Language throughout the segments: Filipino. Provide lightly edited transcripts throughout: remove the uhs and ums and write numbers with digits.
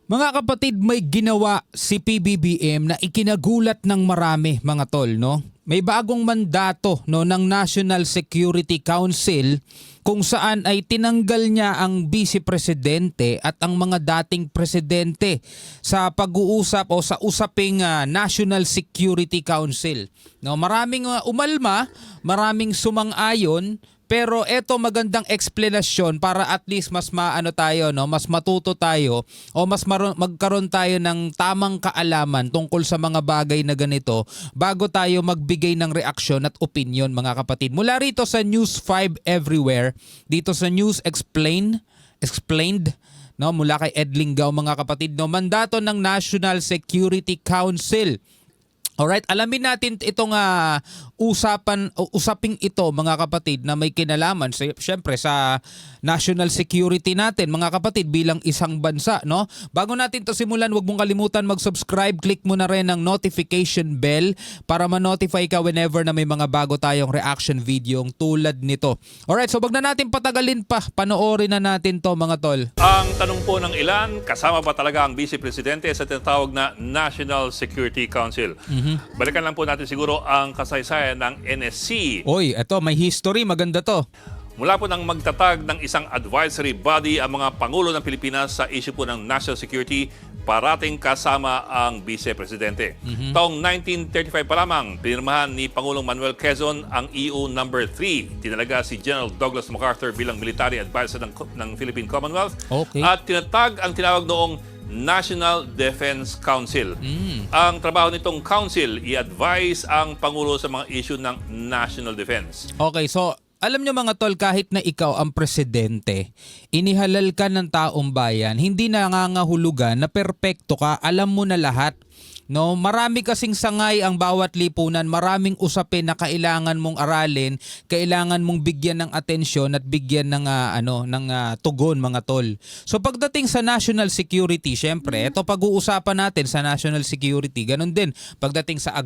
Mga kapatid, may ginawa si PBBM na ikinagulat ng marami, mga tol, no? May bagong mandato no ng National Security Council kung saan ay tinanggal niya ang vice presidente at ang mga dating presidente sa pag-uusap o sa usaping National Security Council. No, maraming umalma, maraming sumang-ayon. Pero eto magandang explanation para at least mas maano tayo, no, mas matuto tayo o mas magkaroon tayo ng tamang kaalaman tungkol sa mga bagay na ganito bago tayo magbigay ng reaksyon at opinion, mga kapatid. Mula rito sa News 5 Everywhere, dito sa News Explained, no, mula kay Ed Linggao, mga kapatid, no, mandato ng National Security Council. Alright, alamin natin itong usaping ito, mga kapatid, na may kinalaman syempre sa national security natin, mga kapatid, bilang isang bansa, no? Bago natin to simulan, huwag mong kalimutan mag-subscribe, click mo na rin ang notification bell para ma-notify ka whenever na may mga bago tayong reaction video tulad nito. Alright, so wag na natin patagalin pa, panoorin na natin to, mga tol. Ang tanong po ng ilan, kasama ba talaga ang Vice Presidente sa tinatawag na National Security Council? Balikan lang po natin siguro ang kasaysayan ng NSC. Oy, eto may history, maganda to. Mula po nang magtatag ng isang advisory body ang mga Pangulo ng Pilipinas sa issue po ng national security, parating kasama ang Vice Presidente. Taong 1935 pa lamang, pinirmahan ni Pangulong Manuel Quezon ang EU No. 3. Tinalaga si General Douglas MacArthur bilang military advisor ng Philippine Commonwealth. Okay. At tinatag ang tinawag noong National Defense Council. Ang trabaho nitong council, i-advise ang Pangulo sa mga issue ng national defense. Okay, so alam nyo, mga tol, kahit na ikaw ang presidente, inihalal ka ng taong bayan, hindi nangangahulugan na perpekto ka, alam mo na lahat. No, marami kasing sangay ang bawat lipunan, maraming usapin na kailangan mong aralin, kailangan mong bigyan ng atensyon at bigyan ng tugon, mga tol. So pagdating sa national security, syempre, ito pag-uusapan natin sa national security, ganun din. Pagdating sa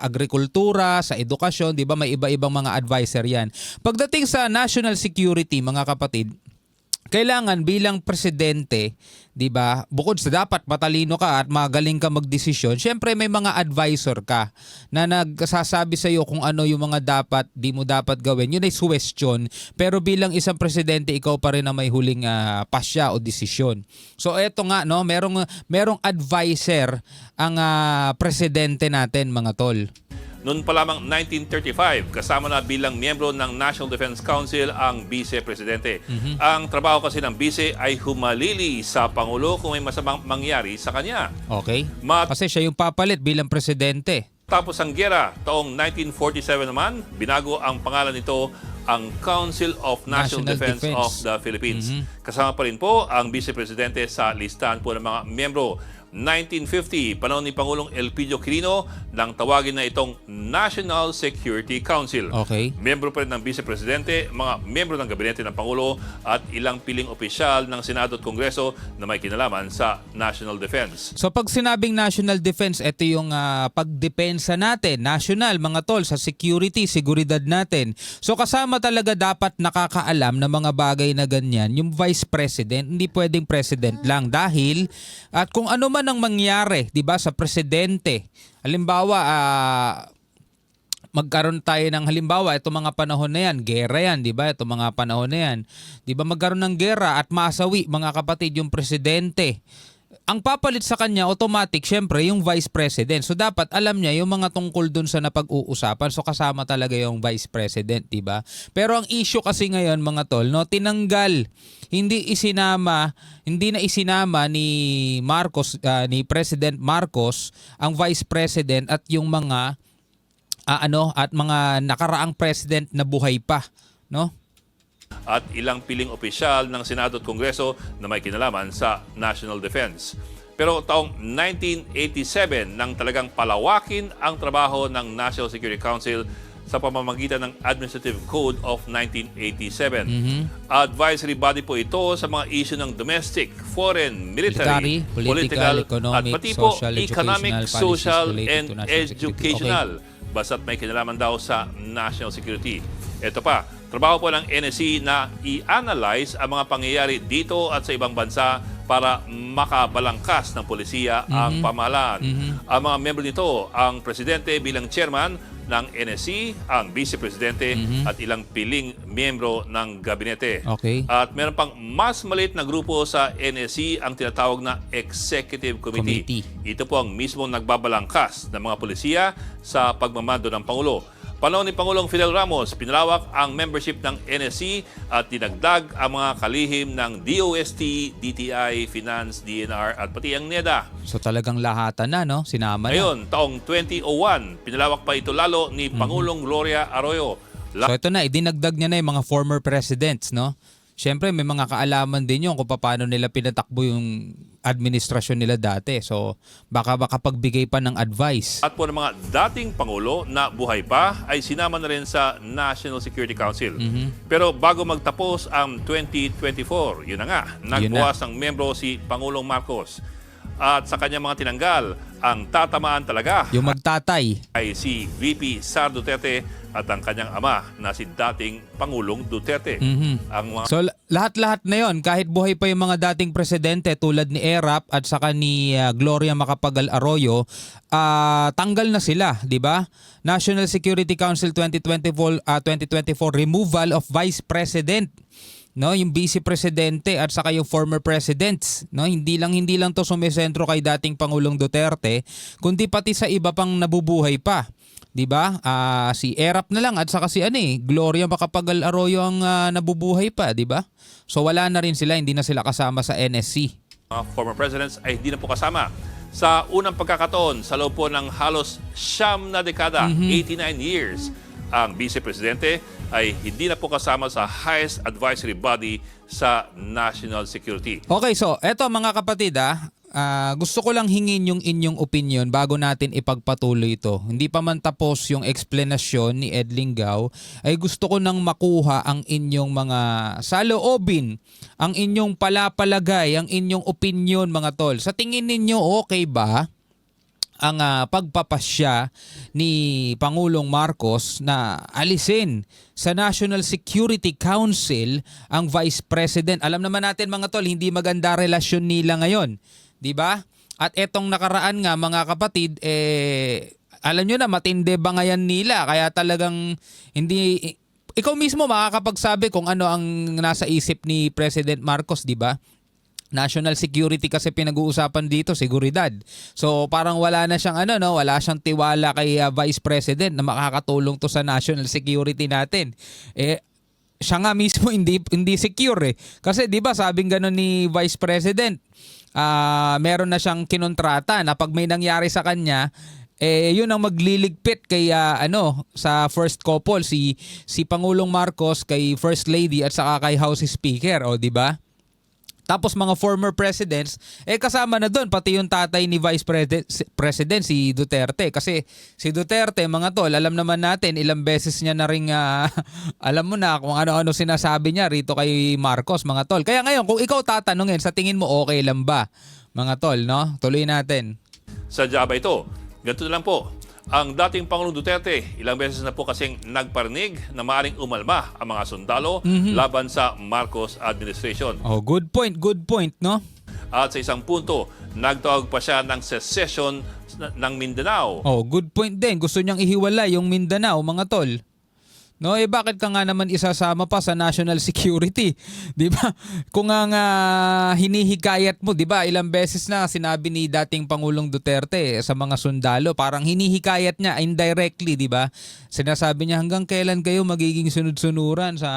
agrikultura, sa edukasyon, 'di ba, may iba-ibang mga advisor 'yan. Pagdating sa national security, mga kapatid, kailangan bilang presidente, 'di ba? Bukod sa dapat matalino ka at magaling ka magdesisyon, syempre may mga advisor ka na nagsasabi sa iyo kung ano yung mga dapat, di mo dapat gawin. Yun ay suggestion, pero bilang isang presidente, ikaw pa rin ang may huling pasya o desisyon. So eto nga, no, merong advisor ang presidente natin, mga tol. Noon pa lamang 1935, kasama na bilang miyembro ng National Defense Council ang Vice Presidente. Ang trabaho kasi ng Vice ay humalili sa Pangulo kung may masamang mangyari sa kanya. Okay. Kasi siya yung papalit bilang presidente. Tapos ang giyera, taong 1947 naman, binago ang pangalan nito ang Council of National Defense of the Philippines. Kasama pa rin po ang Vice Presidente sa listahan po ng mga miyembro. 1950, panahon ni Pangulong Elpidio Quirino nang tawagin na itong National Security Council. Okay. Miyembro pa rin ng Vice Presidente, mga miyembro ng Gabinete ng Pangulo at ilang piling opisyal ng Senado at Kongreso na may kinalaman sa National Defense. So pag sinabing national defense, ito yung pagdepensa natin, national, mga tol, sa security, seguridad natin. So kasama talaga dapat nakakaalam ng mga bagay na ganyan, yung Vice President, hindi pwedeng President lang dahil at kung ano man ang mangyari, 'di ba, sa presidente. Halimbawa, magkaroon tayo ng halimbawa, itong mga panahon na yan, gera yan, 'di ba? Itong mga panahon na yan, 'di ba, magkaroon ng gera at masawi, mga kapatid, yung presidente. Ang papalit sa kanya automatic, syempre, yung Vice President. So dapat alam niya yung mga tungkol dun sa napag-uusapan. So kasama talaga yung Vice President, 'di ba? Pero ang issue kasi ngayon, mga tol, no, tinanggal, hindi na isinama ni Marcos, ni President Marcos, ang Vice President at yung mga at mga nakaraang president na buhay pa, no? At ilang piling opisyal ng Senado at Kongreso na may kinalaman sa National Defense. Pero taong 1987 nang talagang palawakin ang trabaho ng National Security Council sa pamamagitan ng Administrative Code of 1987. Advisory body po ito sa mga issue ng domestic, foreign, military, political economic, at pati po social, economic, educational, social, policies and related to national security. educational. Basta't may kinalaman daw sa national security. Ito pa, trabaho po ng NSC na i-analyze ang mga pangyayari dito at sa ibang bansa para makabalangkas ng polisiya ang pamahalaan. Ang mga membro nito, ang presidente bilang chairman ng NSC, ang vice-presidente at ilang piling miyembro ng gabinete. Okay. At meron pang mas maliit na grupo sa NSC, ang tinatawag na Executive Committee. Ito po ang mismo nagbabalangkas ng mga polisiya sa pagmamando ng Pangulo. Panahon ni Pangulong Fidel Ramos, pinalawak ang membership ng NSC at dinagdag ang mga kalihim ng DOST, DTI, Finance, DNR at pati ang NEDA. So talagang lahatan na, no? Sinama na. Ngayon, taong 2001, pinalawak pa ito lalo ni Pangulong Gloria Arroyo. So ito na, idinagdag niya na yung mga former presidents, no? Siyempre, may mga kaalaman din yun kung paano nila pinatakbo yung administrasyon nila dati. So baka pagbigay pa ng advice. At po ng mga dating Pangulo na buhay pa ay sinama na rin sa National Security Council. Pero bago magtapos ang 2024, yun na nga, nagbuwas ng membro si Pangulong Marcos. At sa kanyang mga tinanggal, ang tatamaan talaga Yung magtatay. ay si VP Sara Duterte at ang kanyang ama na si dating Pangulong Duterte. Ang mga So lahat-lahat na yon, kahit buhay pa yung mga dating presidente tulad ni Erap at saka ni Gloria Macapagal Arroyo, tanggal na sila, di ba? National Security Council 2024 removal of Vice President. No, yung vice presidente at saka yung former presidents, no, hindi lang to sumisentro kay dating Pangulong Duterte, kundi pati sa iba pang nabubuhay pa, 'di ba? Si Erap na lang at saka si Gloria Macapagal Arroyo ang nabubuhay pa, 'di ba? So wala na rin sila, hindi na sila kasama sa NSC. mga former presidents ay hindi na po kasama. Sa unang pagkakataon, sa loob po ng halos 9 na dekada, 89 years, ang vice-presidente ay hindi na po kasama sa highest advisory body sa national security. Okay, so eto mga kapatid, gusto ko lang hingin yung inyong opinion bago natin ipagpatuloy ito. Hindi pa man tapos yung explanation ni Ed Linggau, ay gusto ko nang makuha ang inyong mga saloobin, ang inyong palapalagay, ang inyong opinion mga tol. Sa tingin ninyo, okay ba ang pagpapasya ni Pangulong Marcos na alisin sa National Security Council ang Vice President? Alam naman natin mga tol, hindi maganda relasyon nila ngayon. 'Di ba? At etong nakaraan nga mga kapatid, alam nyo na matindi bangayan nila, kaya talagang hindi, ikaw mismo makakapagsabi kung ano ang nasa isip ni President Marcos, 'di ba? National security kasi pinag-uusapan dito, seguridad. So parang wala na siyang wala siyang tiwala kay Vice President na makakatulong to sa national security natin. Siya nga mismo hindi secure . Kasi 'di ba sabing gano'n ni Vice President, meron na siyang kinontrata na pag may nangyari sa kanya, yun ang magliligpit kay sa first couple, si Pangulong Marcos kay First Lady at saka kay House Speaker, 'di ba? Tapos mga former presidents, kasama na doon pati yung tatay ni Vice President si Duterte. Kasi si Duterte, mga tol, alam naman natin ilang beses niya na ring alam mo na kung ano-ano sinasabi niya rito kay Marcos, mga tol. Kaya ngayon, kung ikaw tatanungin, sa tingin mo okay lang ba, mga tol, no? Tuloy natin. Sadya ba ito? Ganito na lang po. Ang dating Pangulong Duterte, ilang beses na po kasing nagparinig na maaaring umalma ang mga sundalo laban sa Marcos administration. Oh, good point, no? At sa isang punto, nagtawag pa siya ng secession ng Mindanao. Oh, good point din. Gusto niyang ihiwalay yung Mindanao, mga tol. No, bakit ka nga naman isasama pa sa national security? 'Di ba? Kung nga hinihikayat mo, 'di ba? Ilang beses na sinabi ni dating Pangulong Duterte sa mga sundalo, parang hinihikayat niya indirectly, 'di ba? Sinasabi niya hanggang kailan kayo magiging sunod-sunuran sa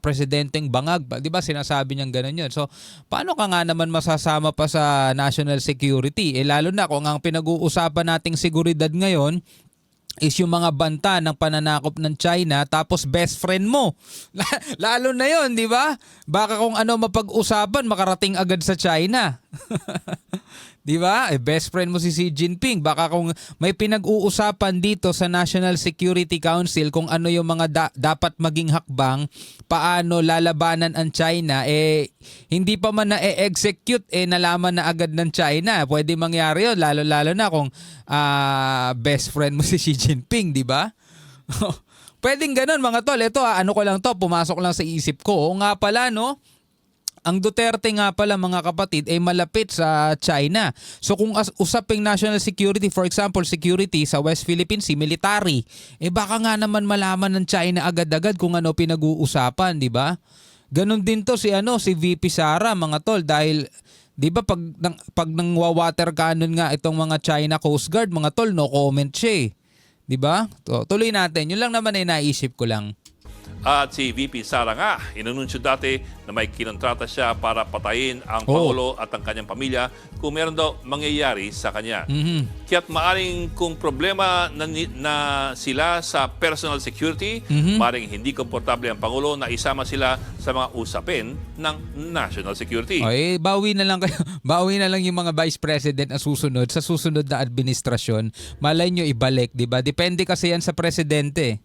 presidenteng bangag, 'di ba? Sinasabi niya gano'n 'yon. So, paano ka nga naman masasama pa sa national security? Lalo na kung ang pinag-uusapan nating seguridad ngayon is yung mga banta ng pananakop ng China, tapos best friend mo. Lalo na yon, di ba? Baka kung ano mapag-usapan, makarating agad sa China. Di ba? Best friend mo si Xi Jinping. Baka kung may pinag-uusapan dito sa National Security Council kung ano yung mga dapat maging hakbang, paano lalabanan ang China, hindi pa man na-execute, nalaman na agad ng China. Pwede mangyari yun, lalo-lalo na kung best friend mo si Xi Jinping, di ba? Pwedeng ganun mga tol. Ito, ano ko lang to, pumasok lang sa isip ko. O nga pala, no? ang Duterte nga pala mga kapatid ay malapit sa China. So kung usaping national security, for example, security sa West Philippine Sea, military, baka nga naman malaman ng China agad-agad kung ano pinag-uusapan, di ba? Ganon din to si VP Sara mga tol, dahil 'di ba pag nang water cannon nga itong mga China Coast Guard mga tol, no comment siya. 'Di ba? Tuloy natin. Yun lang naman ay naisip ko lang. At si VP Sara nga, inununsyo dati na may kinontrata siya para patayin ang Pangulo at ang kanyang pamilya kung meron daw mangyayari sa kanya. Kaya't maaring kung problema na sila sa personal security, maaring hindi komportable ang Pangulo na isama sila sa mga usapin ng national security. Bawi na lang kayo. Bawi na lang yung mga vice president na susunod sa susunod na administrasyon. Malay nyo ibalik, 'di ba? Depende kasi yan sa presidente.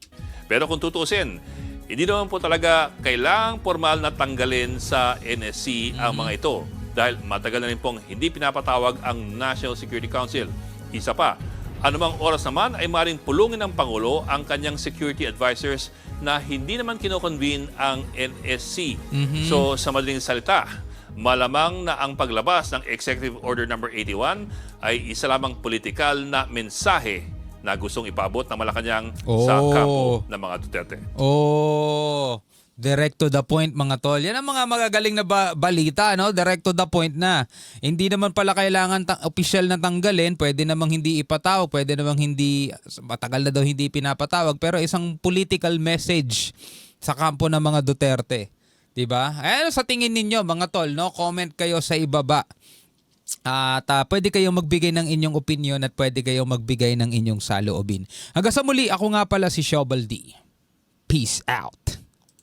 Pero kung tutuusin, hindi naman po talaga kailangang formal na tanggalin sa NSC ang mga ito dahil matagal na rin pong hindi pinapatawag ang National Security Council. Isa pa, anumang oras naman ay maring pulungin ng Pangulo ang kanyang security advisors na hindi naman kinoconvene ang NSC. So sa madaling salita, malamang na ang paglabas ng Executive Order No. 81 ay isa lamang politikal na mensahe na gustong ipaabot ng Malacanang sa kampo ng mga Duterte. Direct to the point mga tol. Yan ang mga magagaling na balita, no? Direct to the point na. Hindi naman pala kailangan official na tanggalin, pwede namang hindi ipatawag, pwede namang hindi, matagal na daw hindi pinapatawag, pero isang political message sa kampo ng mga Duterte. Diba? Ano sa tingin ninyo mga tol, no? Comment kayo sa ibaba. At pwede kayong magbigay ng inyong opinion at pwede kayong magbigay ng inyong saloobin. Hanggang sa muli, ako nga pala si Shobal D. Peace out.